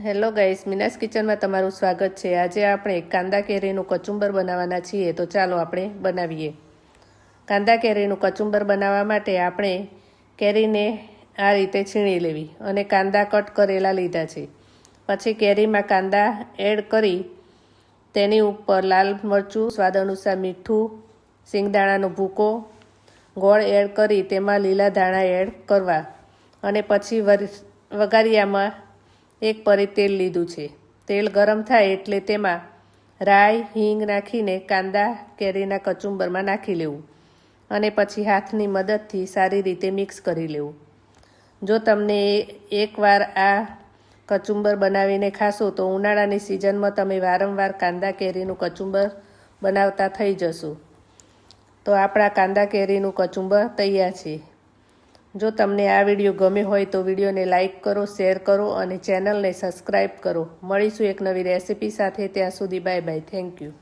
Hello guys, Meena's કિચનમાં તમારું સ્વાગત છે। આજે આપણે કાંદા કેરીનું કચુંબર બનાવવાના છીએ, તો ચાલો આપણે બનાવીએ। કાંદા કેરીનું કચુંબર બનાવવા માટે આપણે કેરીને આ રીતે છીણી લેવી અને કાંદા કટ કરેલા લીધા છે। પછી કેરીમાં કાંદા એડ કરી તેની ઉપર લાલ મરચું, સ્વાદ અનુસાર મીઠું, સિંગદાણાનો ભૂકો, ગોળ એડ કરી તેમાં લીલા ધાણા એડ કરવા અને પછી વઘારિયામાં એક પરી તેલ લીધું છે। તેલ ગરમ થાય એટલે તેમાં રાઈ, હિંગ નાખીને કાંદા કેરીના કચુંબરમાં નાખી લેવું અને પછી હાથની મદદથી સારી રીતે મિક્સ કરી લેવું। જો તમને એકવાર આ કચુંબર બનાવીને ખાશો તો ઉનાળાની સિઝનમાં તમે વારંવાર કાંદા કેરીનું કચુંબર બનાવતા થઈ જશો। તો આપણા કાંદા કેરીનું કચુંબર તૈયાર છે। જો તમને આ વિડીયો ગમ્યો હોય તો વિડીયોને લાઇક કરો, શેર કરો અને ચેનલને સબસ્ક્રાઈબ કરો। મળીશું એક નવી રેસિપી સાથે। ત્યાં સુધી બાય બાય, થેન્ક યુ।